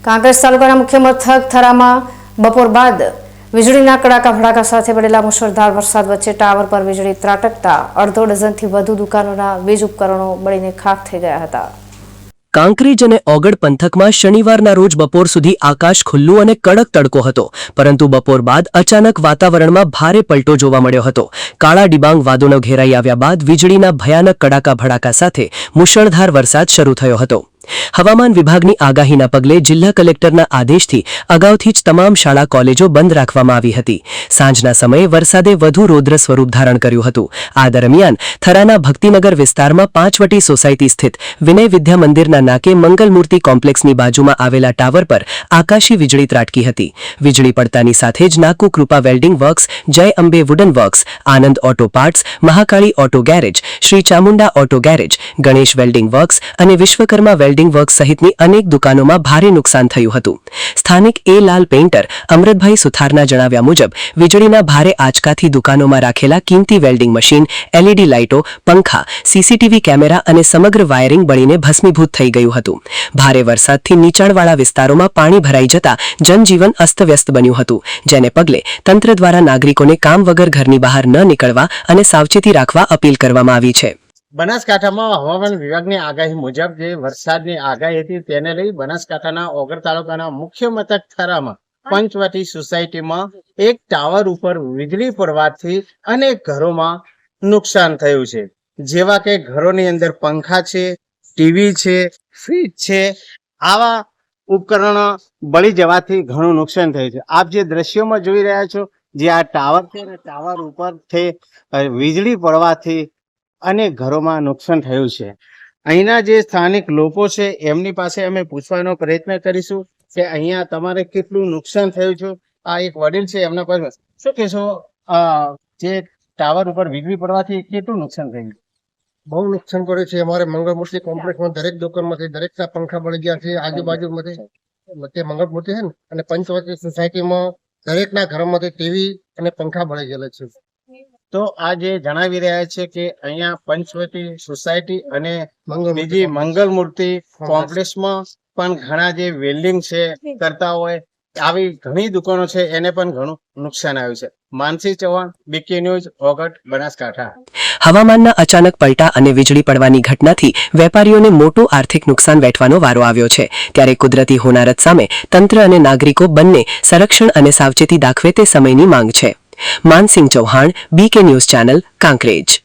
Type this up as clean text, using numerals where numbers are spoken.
કાંકરેજ તાલુકાના મુખ્ય મથક થરામાં બપોર બાદ વીજળીના કડાકા ભડાકા સાથે પડેલા મુશળધાર વરસાદ વચ્ચે ટાવર પર વીજળી ત્રાટકતા અડધો ડઝનથી વધુ દુકાનોના વીજ ઉપકરણો બળીને ખાખ થઈ ગયા હતા। કાંકરેજ અને ઓગડ પંથકમાં શનિવારના રોજ બપોર સુધી આકાશ ખુલ્લું અને કડક તડકો હતો, પરંતુ બપોર બાદ અચાનક વાતાવરણમાં ભારે પલટો જોવા મળ્યો હતો। કાળા ડિબાંગ વાદળો ઘેરાઈ આવ્યા બાદ વીજળીના ભયાનક કડાકા ભડાકા સાથે મુશળધાર વરસાદ શરૂ થયો હતો। હવામાન વિભાગની આગાહીના પગલે જિલ્લા કલેક્ટરના આદેશથી અગાઉથી જ તમામ શાળા કોલેજો બંધ રાખવામાં આવી હતી। સાંજના સમયે વરસાદે વધુ રૌદ્ર સ્વરૂપ ધારણ કર્યું હતું। આ દરમિયાન થરાના ભક્તિનગર વિસ્તારમાં પાંચવટી સોસાયટી સ્થિત વિનય વિદ્યા મંદિરના નાકે મંગલમૂર્તિ કોમ્પ્લેક્સની બાજુમાં આવેલા ટાવર પર આકાશી વીજળી ત્રાટકી હતી। વીજળી પડતાની સાથે જ નાકુ કૃપા welding works, Jay Ambe wooden works, Anand auto parts, Mahakali auto garage, Shri Chamunda auto garage, Ganesh welding works અને વિશ્વકર્મા વેલ્ડિંગ વર્ક્સ સહિતની અનેક દુકાનોમાં ભારે નુકસાન થયું હતું। સ્થાનિક એ લાલ પેઇન્ટર અમૃતભાઈ સુથારના જણાવ્યા મુજબ વીજળીના ભારે આંચકાથી દુકાનોમાં રાખેલા કિંમતી વેલ્ડિંગ મશીન, એલઈડી લાઇટો, પંખા, સીસીટીવી કેમેરા અને સમગ્ર વાયરિંગ બળીને ભસ્મીભૂત થઈ ગયું હતું। ભારે વરસાદથી નીચાણવાળા વિસ્તારોમાં પાણી ભરાઈ જતા જનજીવન અસ્તવ્યસ્ત બન્યું હતું, જેને પગલે તંત્ર દ્વારા નાગરિકોને કામ વગર ઘરની બહાર ન નીકળવા અને સાવચેતી રાખવા અપીલ કરવામાં આવી છે। બનાસકાંઠામાં હવામાન વિભાગની આગાહી મુજબ જે વરસાદની આગાહી હતી તેને લઈ બનાસકાંઠાના ઓગળ તાલુકાના મુખ્ય મથક થરામાં પંચવટી સોસાયટીમાં એક ટાવર ઉપર વીજળી પડવાથી અનેક ઘરોમાં નુકસાન થયું છે। જેવા કે ઘરોની અંદર પંખા છે, ટીવી છે, ફ્રીજ છે, આવા ઉપકરણો બળી જવાથી ઘણું નુકસાન થયું છે। આપ જે દ્રશ્યોમાં જોઈ રહ્યા છો, જે આ ટાવર છે, ટાવર ઉપરથી વીજળી પડવાથી અનેક ઘરોમાં નુકસાન થયું છે। અહીંના જે સ્થાનિક લોકો છે એમની પાસે અમે પૂછવાનો પ્રયત્ન કરીશું કે અહીંયા તમારે કેટલું નુકસાન થયું છે। આ એક વડીલ છે, એમના પાસે શું કહેશો, જે ટાવર ઉપર વીજળી પડવાથી કેટલું નુકસાન થયું? બહુ નુકસાન પડ્યું છે। અમારે મંગળમૂર્તિ કોમ્પ્લેક્સમાં દરેક દુકાનમાંથી દરેકના પંખા બળી ગયા છે। આજુબાજુમાંથી તે મંગળમૂર્તિ છે ને અને પંચવટી સોસાયટીમાં દરેકના ઘરોમાંથી ટીવી અને પંખા બળી ગયેલા છે। તો આ જે જણાવી રહ્યા છે કે અહીંયા પંચવટી સોસાયટી અને બીજી મંગલમૂર્તિ કોમ્પ્લેક્સમાં પણ ઘણા જે વેલ્ડિંગ છે કરતા હોય આવી ઘણી દુકાનો છે એને પણ ઘણું નુકસાન આવ્યું છે। માનસી ચૌહાણ, બીકે ન્યૂઝ, ઓગટ, બનાસકાંઠા। હવામાનના અચાનક પલટા અને વીજળી પડવાની ઘટનાથી વેપારીઓને મોટું આર્થિક નુકસાન વેઠવાનો વારો આવ્યો છે, ત્યારે કુદરતી હોનારત સામે તંત્ર અને નાગરિકો બંને સંરક્ષણ અને સાવચેતી દાખવે તે સમયની માંગ છે। Mansingh Chauhan, BK news channel, Kankrej.